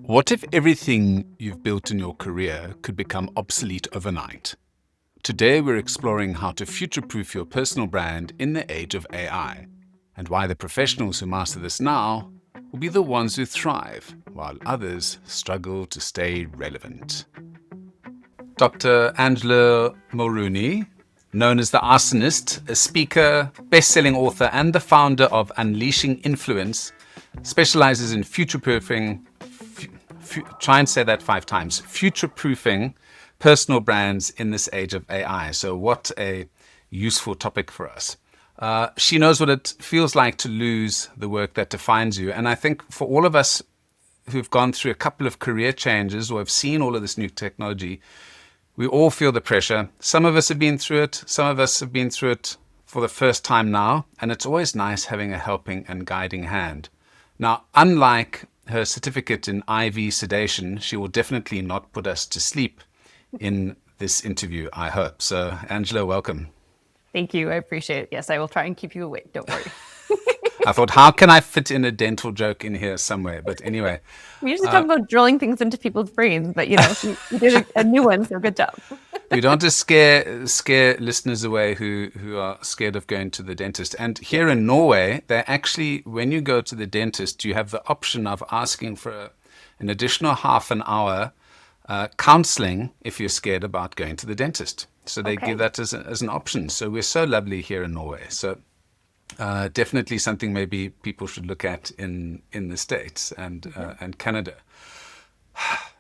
What if everything you've built in your career could become obsolete overnight? Today, we're exploring how to future-proof your personal brand in the age of AI, and why the professionals who master this now will be the ones who thrive, while others struggle to stay relevant. Dr. Angela Mulrooney, known as the Arsonist, a speaker, best-selling author, and the founder of Unleashing Influence, specializes in future-proofing, try and say that 5 times, future-proofing personal brands in this age of AI. So what a useful topic for us. She knows what it feels like to lose the work that defines you. And I think for all of us who've gone through a couple of career changes or have seen all of this new technology, we all feel the pressure. Some of us have been through it. Some of us have been through it for the first time now. And it's always nice having a helping and guiding hand. Now, unlike her certificate in IV sedation, she will definitely not put us to sleep in this interview, I hope. So, Angela, welcome. Thank you. I appreciate it. Yes, I will try and keep you awake. Don't worry. I thought, how can I fit in a dental joke in here somewhere? But anyway. We usually talk about drilling things into people's brains, but you did a new one, so good job. We don't want to scare listeners away who are scared of going to the dentist. And here in Norway, they actually, when you go to the dentist, you have the option of asking for an additional half an hour counseling if you're scared about going to the dentist. So they give that as an option. So we're so lovely here in Norway. So definitely something maybe people should look at in the States and Canada.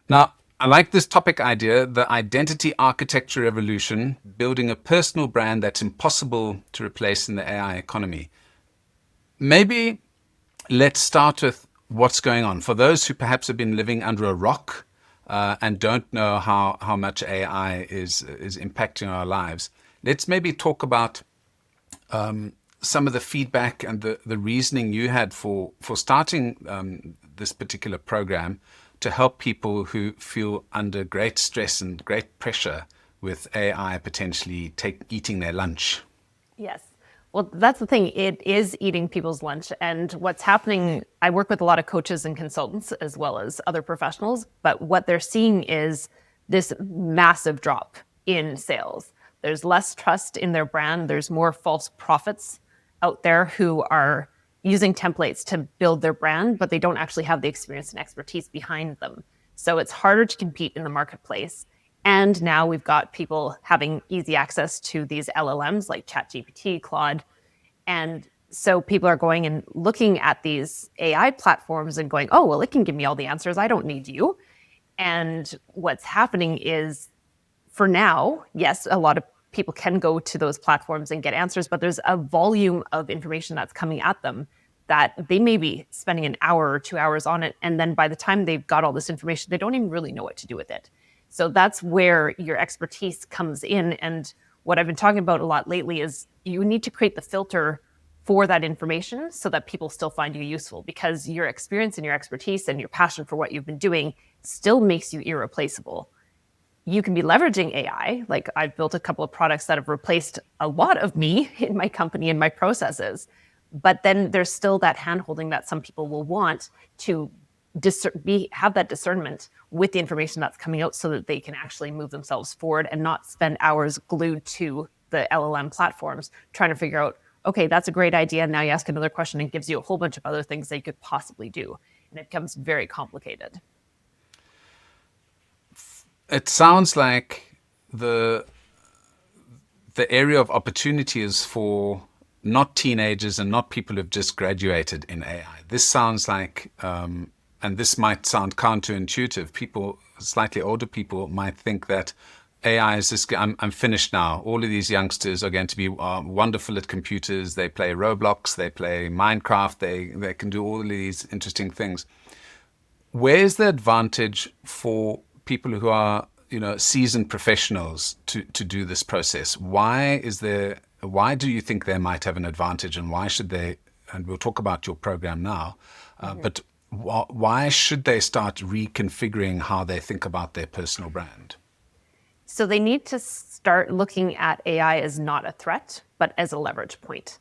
Now, I like this topic idea, the identity architecture revolution, building a personal brand that's impossible to replace in the AI economy. Maybe let's start with what's going on. For those who perhaps have been living under a rock and don't know how much AI is impacting our lives, let's maybe talk about some of the feedback and the reasoning you had for starting this particular program to help people who feel under great stress and great pressure with AI potentially eating their lunch. Yes. Well, that's the thing. It is eating people's lunch. And what's happening, I work with a lot of coaches and consultants as well as other professionals, but what they're seeing is this massive drop in sales. There's less trust in their brand. There's more false prophets out there who are using templates to build their brand, but they don't actually have the experience and expertise behind them. So it's harder to compete in the marketplace. And now we've got people having easy access to these LLMs like ChatGPT, Claude. And so people are going and looking at these AI platforms and going, oh, well, it can give me all the answers. I don't need you. And what's happening is, for now, yes, a lot of people can go to those platforms and get answers, but there's a volume of information that's coming at them that they may be spending an hour or 2 hours on it. And then by the time they've got all this information, they don't even really know what to do with it. So that's where your expertise comes in. And what I've been talking about a lot lately is you need to create the filter for that information so that people still find you useful, because your experience and your expertise and your passion for what you've been doing still makes you irreplaceable. You can be leveraging AI. Like, I've built a couple of products that have replaced a lot of me in my company and my processes. But then there's still that handholding that some people will want to have that discernment with the information that's coming out so that they can actually move themselves forward and not spend hours glued to the LLM platforms trying to figure out, okay, that's a great idea. Now you ask another question and it gives you a whole bunch of other things that you could possibly do. And it becomes very complicated. It sounds like the area of opportunity is for not teenagers and not people who've just graduated in AI. This sounds like, and this might sound counterintuitive, people, slightly older people might think that AI is just, I'm finished now. All of these youngsters are going to be wonderful at computers. They play Roblox, they play Minecraft, they can do all of these interesting things. Where's the advantage for people who are, seasoned professionals to do this process? Why do you think they might have an advantage, and why should they, and we'll talk about your program now, but why should they start reconfiguring how they think about their personal brand? So they need to start looking at AI as not a threat, but as a leverage point.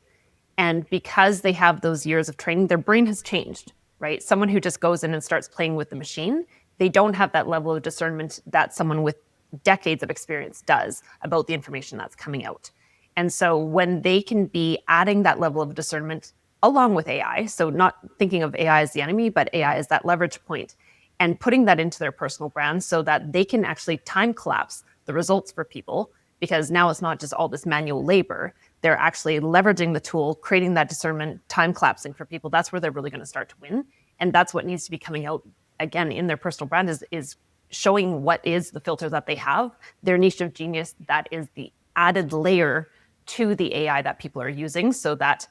And because they have those years of training, their brain has changed, right? Someone who just goes in and starts playing with the machine, they don't have that level of discernment that someone with decades of experience does about the information that's coming out. And so when they can be adding that level of discernment along with AI, so not thinking of AI as the enemy, but AI as that leverage point, and putting that into their personal brand so that they can actually time collapse the results for people, because now it's not just all this manual labor. They're actually leveraging the tool, creating that discernment, time collapsing for people. That's where they're really going to start to win. And that's what needs to be coming out again in their personal brand is showing what is the filter that they have, their niche of genius, that is the added layer to the AI that people are using, so that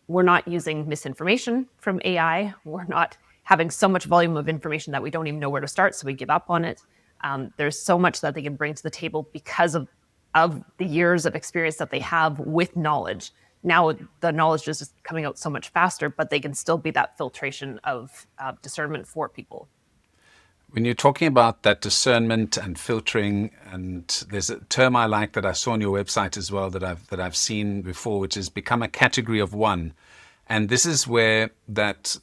we're not using misinformation from AI. We're not having so much volume of information that we don't even know where to start, so we give up on it. There's so much that they can bring to the table because of the years of experience that they have with knowledge. Now the knowledge is just coming out so much faster, but they can still be that filtration of discernment for people. When you're talking about that discernment and filtering, and there's a term I like that I saw on your website as well that I've seen before, which is become a category of one. And this is where that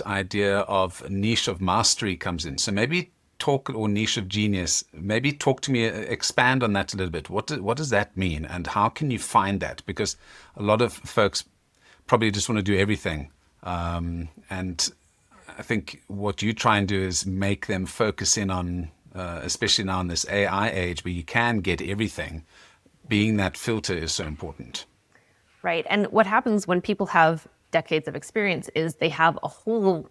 idea of niche of mastery comes in. So maybe talk, or niche of genius, maybe talk to me, expand on that a little bit. What does that mean, and how can you find that? Because a lot of folks probably just want to do everything. And I think what you try and do is make them focus in on, especially now in this AI age where you can get everything, being that filter is so important. Right. And what happens when people have decades of experience is they have a whole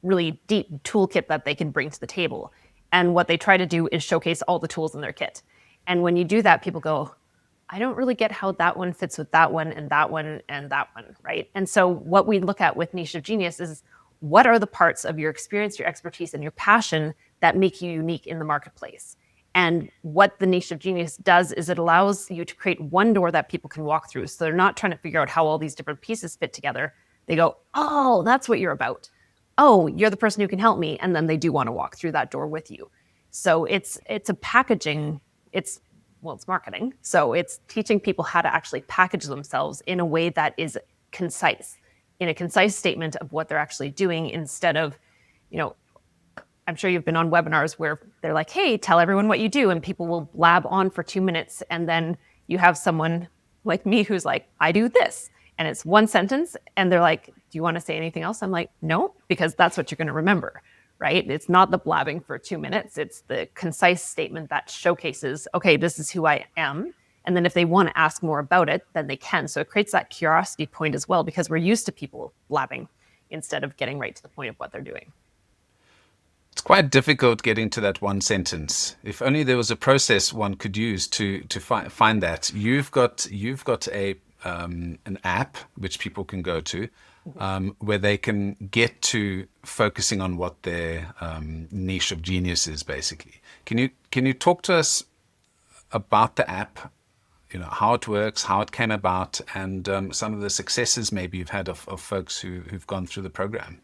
really deep toolkit that they can bring to the table. And what they try to do is showcase all the tools in their kit. And when you do that, people go, I don't really get how that one fits with that one and that one and that one, right? And so what we look at with niche of genius is, what are the parts of your experience, your expertise, and your passion that make you unique in the marketplace? And what the niche of genius does is it allows you to create one door that people can walk through. So they're not trying to figure out how all these different pieces fit together. They go, oh, that's what you're about. Oh, you're the person who can help me. And then they do want to walk through that door with you. So it's a packaging, it's marketing. So it's teaching people how to actually package themselves in a way that is concise, in a concise statement of what they're actually doing, instead of, I'm sure you've been on webinars where they're like, hey, tell everyone what you do. And people will blab on for 2 minutes. And then you have someone like me who's like, I do this. And it's one sentence. And they're like, do you want to say anything else? I'm like, no, because that's what you're going to remember, right? It's not the blabbing for 2 minutes. It's the concise statement that showcases, okay, this is who I am. And then if they want to ask more about it, then they can. So it creates that curiosity point as well, because we're used to people blabbing instead of getting right to the point of what they're doing. It's quite difficult getting to that one sentence. If only there was a process one could use to find that. You've got a an app which people can go to, where they can get to focusing on what their niche of genius is, basically. Can you talk to us about the app? How it works, how it came about, and some of the successes maybe you've had of folks who've gone through the program.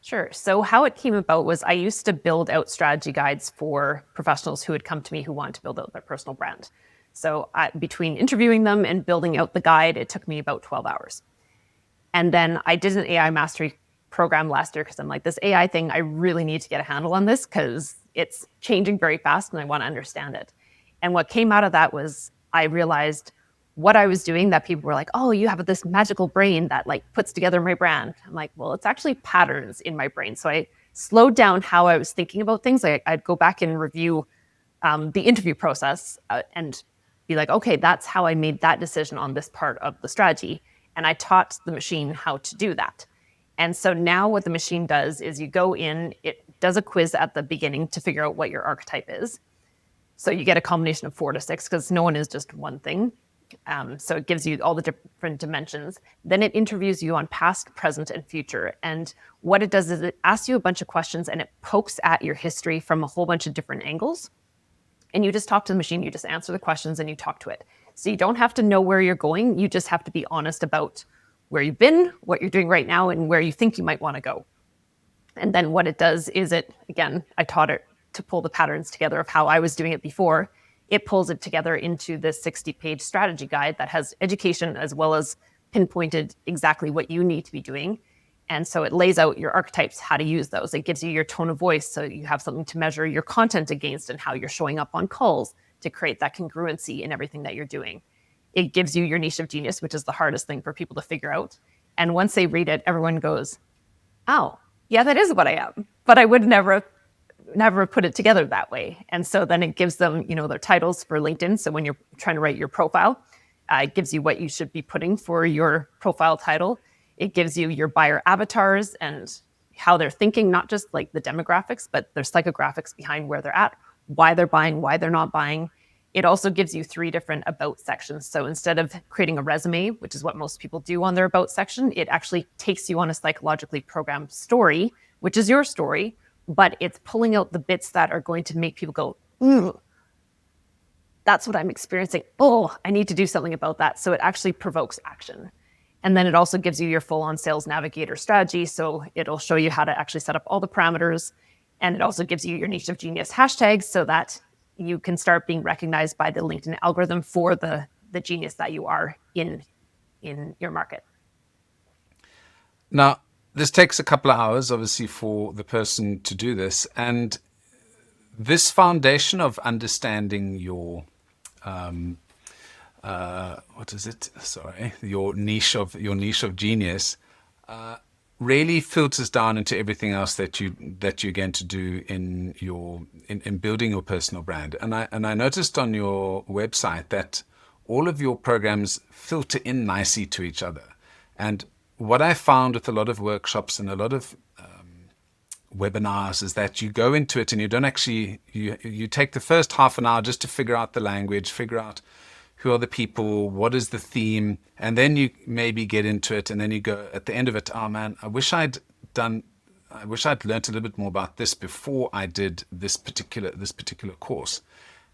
Sure. So how it came about was I used to build out strategy guides for professionals who had come to me who wanted to build out their personal brand. So between interviewing them and building out the guide, it took me about 12 hours. And then I did an AI mastery program last year because I'm like, this AI thing, I really need to get a handle on this because it's changing very fast and I want to understand it. And what came out of that was I realized what I was doing, that people were like, oh, you have this magical brain that like puts together my brand. I'm like, well, it's actually patterns in my brain. So I slowed down how I was thinking about things. I'd go back and review the interview process and be like, okay, that's how I made that decision on this part of the strategy. And I taught the machine how to do that. And so now what the machine does is you go in, it does a quiz at the beginning to figure out what your archetype is. So you get a combination of 4 to 6 because no one is just one thing. So it gives you all the different dimensions. Then it interviews you on past, present, and future. And what it does is it asks you a bunch of questions and it pokes at your history from a whole bunch of different angles. And you just talk to the machine, you just answer the questions and you talk to it. So you don't have to know where you're going. You just have to be honest about where you've been, what you're doing right now, and where you think you might want to go. And then what it does is I taught it to pull the patterns together of how I was doing it before. It pulls it together into this 60-page strategy guide that has education as well as pinpointed exactly what you need to be doing. And so it lays out your archetypes, how to use those. It gives you your tone of voice, so you have something to measure your content against and how you're showing up on calls to create that congruency in everything that you're doing. It gives you your niche of genius, which is the hardest thing for people to figure out. And once they read it, everyone goes, oh, yeah, that is what I am. But I would never put it together that way. And so then it gives them, their titles for LinkedIn. So when you're trying to write your profile, it gives you what you should be putting for your profile title. It gives you your buyer avatars and how they're thinking, not just like the demographics, but their psychographics behind where they're at, why they're buying, why they're not buying. It also gives you 3 different about sections. So instead of creating a resume, which is what most people do on their about section, it actually takes you on a psychologically programmed story, which is your story, but it's pulling out the bits that are going to make people go, ooh, that's what I'm experiencing. Oh, I need to do something about that. So it actually provokes action. And then it also gives you your full-on sales navigator strategy. So it'll show you how to actually set up all the parameters. And it also gives you your niche of genius hashtags so that you can start being recognized by the LinkedIn algorithm for the genius that you are in your market. Now, this takes a couple of hours, obviously, for the person to do this. And this foundation of understanding your your niche of genius really filters down into everything else that you're going to do in building your personal brand. And I noticed on your website that all of your programs filter in nicely to each other. And what I found with a lot of workshops and a lot of webinars is that you go into it and you don't actually, you take the first half an hour just to figure out the language, figure out who are the people, what is the theme, and then you maybe get into it, and then you go at the end of it, oh man, I wish I'd learned a little bit more about this before I did this particular course.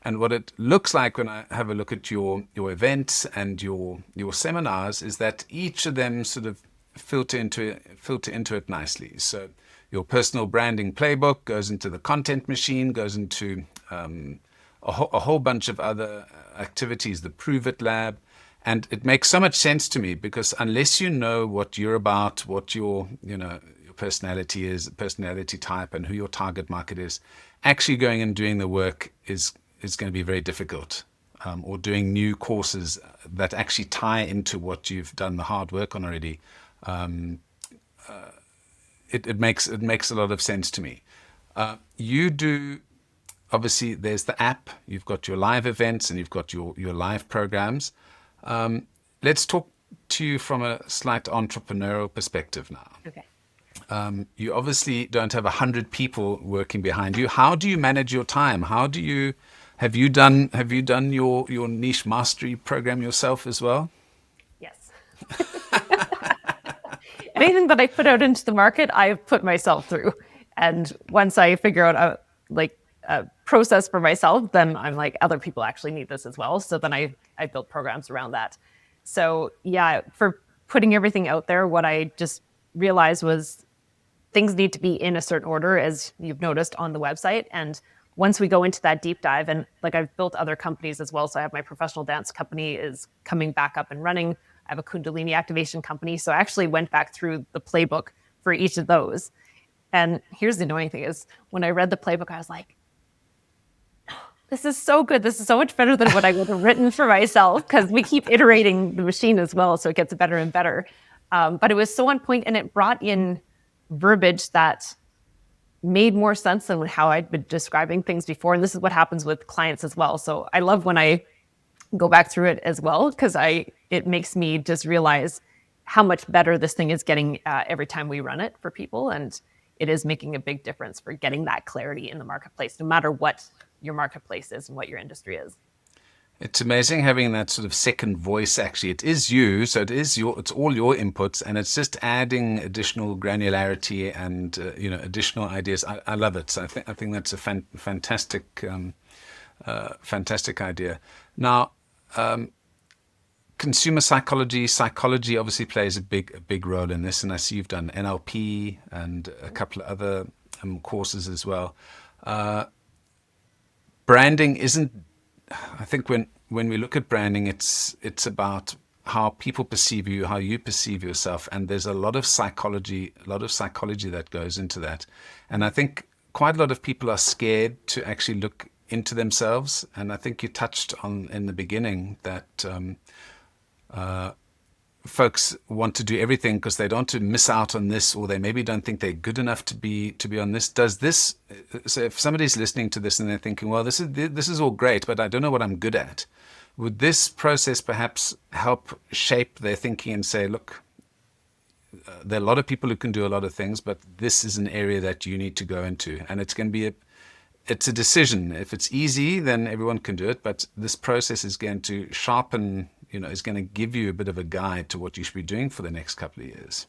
And what it looks like when I have a look at your events and your seminars is that each of them sort of filter into it nicely. So your personal branding playbook goes into the content machine, goes into a whole bunch of other activities, the Prove It Lab. And it makes so much sense to me because unless you know what you're about, what your personality is, personality type, and who your target market is, actually going and doing the work is going to be very difficult. Or doing new courses that actually tie into what you've done the hard work on already. It makes a lot of sense to me. You do, obviously, there's the app, you've got your live events, and you've got your live programs. Let's talk to you from a slight entrepreneurial perspective now. Okay. You obviously don't have 100 people working behind you. How do you manage your time? Have you done your niche mastery program yourself as well? Yes. Anything that I put out into the market, I've put myself through. And once I figure out a process for myself, then I'm like, other people actually need this as well. So then I built programs around that. So yeah, for putting everything out there, what I just realized was things need to be in a certain order, as you've noticed on the website. And once we go into that deep dive, and like I've built other companies as well. So I have my professional dance company is coming back up and running. I have a Kundalini activation company. So I actually went back through the playbook for each of those. And here's the annoying thing is when I read the playbook, I was like, this is so good. This is so much better than what I would have written for myself, because we keep iterating the machine as well. So it gets better and better. But it was so on point, and it brought in verbiage that made more sense than how I'd been describing things before. And this is what happens with clients as well. So I love when I go back through it as well, because it makes me just realize how much better this thing is getting every time we run it for people. And it is making a big difference for getting that clarity in the marketplace, no matter what your marketplace is and what your industry is. It's amazing having that sort of second voice. Actually, it is you, so it's all your inputs, and it's just adding additional granularity and additional ideas. I love it. So I think that's a fantastic idea. Now, consumer psychology obviously plays a big role in this, and I see you've done NLP and a couple of other courses as well. Branding isn't. I think when we look at branding, it's about how people perceive you, how you perceive yourself, and there's a lot of psychology that goes into that. And I think quite a lot of people are scared to actually look into themselves. And I think you touched on in the beginning that folks want to do everything because they don't want to miss out on this, or they maybe don't think they're good enough to be on this. Does this, so if somebody's listening to this and they're thinking, well, this is all great, but I don't know what I'm good at, would this process perhaps help shape their thinking and say, look, there are a lot of people who can do a lot of things, but this is an area that you need to go into, and it's going to be it's a decision. If it's easy, then everyone can do it, but this process is going to sharpen, is going to give you a bit of a guide to what you should be doing for the next couple of years.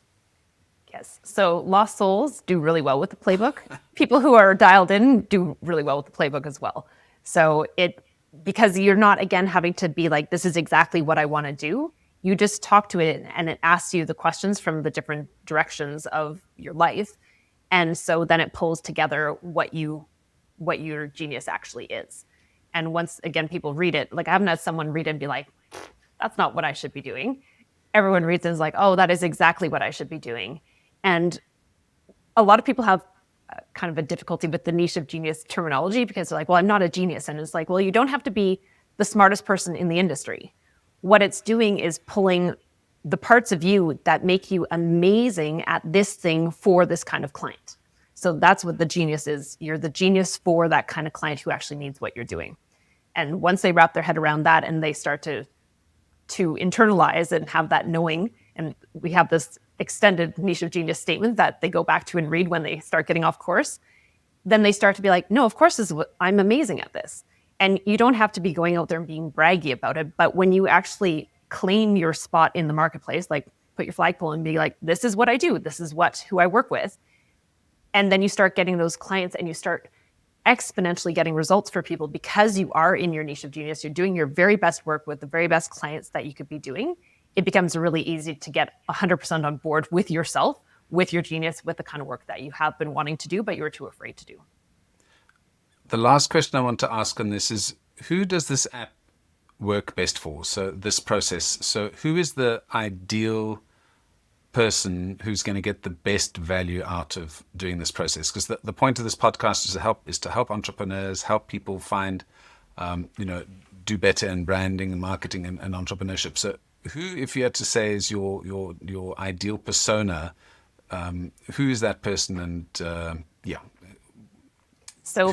Yes. So lost souls do really well with the playbook. People who are dialed in do really well with the playbook as well. So because you're not, again, having to be like, this is exactly what I want to do. You just talk to it and it asks you the questions from the different directions of your life. And so then it pulls together what your genius actually is. And once, again, people read it, like I haven't had someone read it and be like, that's not what I should be doing. Everyone reads it and is like, oh, that is exactly what I should be doing. And a lot of people have kind of a difficulty with the niche of genius terminology because they're like, well, I'm not a genius. And it's like, well, you don't have to be the smartest person in the industry. What it's doing is pulling the parts of you that make you amazing at this thing for this kind of client. So that's what the genius is. You're the genius for that kind of client who actually needs what you're doing. And once they wrap their head around that and they start to internalize and have that knowing, and we have this extended niche of genius statement that they go back to and read when they start getting off course, then they start to be like, no, of course, I'm amazing at this. And you don't have to be going out there and being braggy about it. But when you actually claim your spot in the marketplace, like put your flagpole and be like, this is what I do. This is who I work with. And then you start getting those clients and you start exponentially getting results for people because you are in your niche of genius. You're doing your very best work with the very best clients that you could be doing. It becomes really easy to get 100% on board with yourself, with your genius, with the kind of work that you have been wanting to do, but you were too afraid to do. The last question I want to ask on this is, who does this app work best for? So this process. So who is the ideal person who's going to get the best value out of doing this process? Because the point of this podcast is to help entrepreneurs, help people find, do better in branding and marketing and entrepreneurship. So who, if you had to say, is your ideal persona, who is that person? And So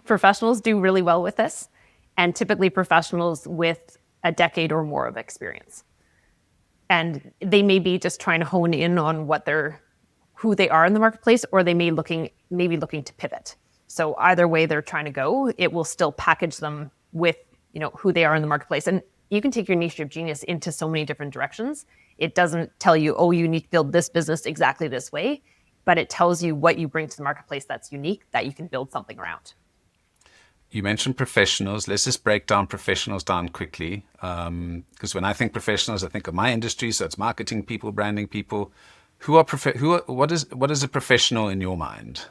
professionals do really well with this, and typically professionals with a decade or more of experience. And they may be just trying to hone in on who they are in the marketplace, or they may be looking to pivot. So either way they're trying to go, it will still package them with, who they are in the marketplace. And you can take your niche of genius into so many different directions. It doesn't tell you, oh, you need to build this business exactly this way, but it tells you what you bring to the marketplace that's unique that you can build something around. You mentioned professionals. Let's just break down professionals down quickly. Because when I think professionals, I think of my industry. So it's marketing people, branding people. What is a professional in your mind?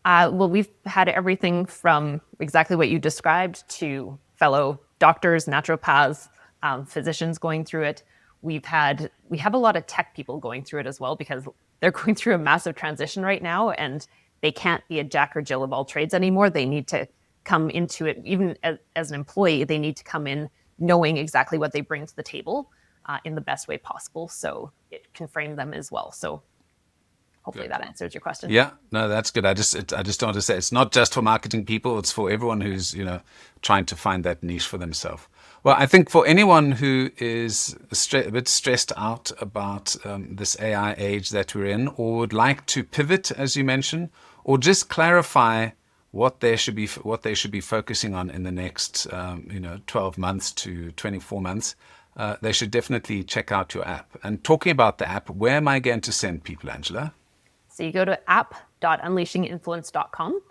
Well, we've had everything from exactly what you described to fellow doctors, naturopaths, physicians going through it. We have a lot of tech people going through it as well, because they're going through a massive transition right now, and they can't be a Jack or Jill of all trades anymore. They need to come into it, even as an employee, they need to come in knowing exactly what they bring to the table in the best way possible, so it can frame them as well. So hopefully that answers your question. Yeah, no, that's good. I just want to say it's not just for marketing people; it's for everyone who's trying to find that niche for themselves. Well, I think for anyone who is a bit stressed out about this AI age that we're in, or would like to pivot, as you mentioned, or just clarify what they should be focusing on in the next 12 months to 24 months, they should definitely check out your app. And talking about the app, where am I going to send people, Angela? So you go to app.unleashinginfluence.com,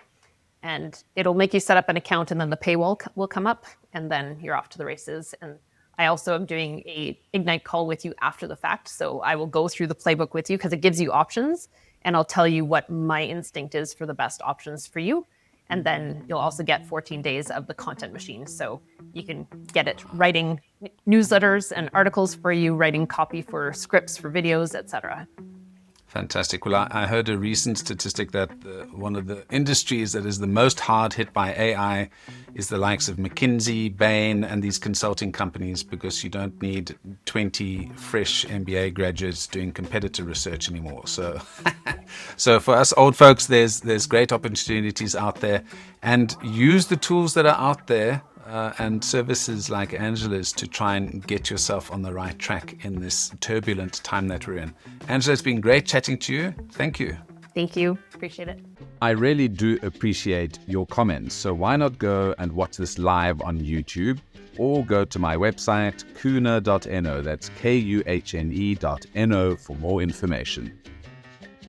and it'll make you set up an account, and then the paywall will come up, and then you're off to the races. And I also am doing a Ignite call with you after the fact. So I will go through the playbook with you because it gives you options, and I'll tell you what my instinct is for the best options for you. And then you'll also get 14 days of the content machine. So you can get it writing newsletters and articles for you, writing copy for scripts for videos, etc. Fantastic. Well, I heard a recent statistic that one of the industries that is the most hard hit by AI is the likes of McKinsey, Bain, and these consulting companies, because you don't need 20 fresh MBA graduates doing competitor research anymore. So, so for us old folks, there's great opportunities out there, and use the tools that are out there. And services like Angela's to try and get yourself on the right track in this turbulent time that we're in. Angela, it's been great chatting to you. Thank you. Thank you. Appreciate it. I really do appreciate your comments. So why not go and watch this live on YouTube, or go to my website, kuhne.no. That's kuhne.no for more information.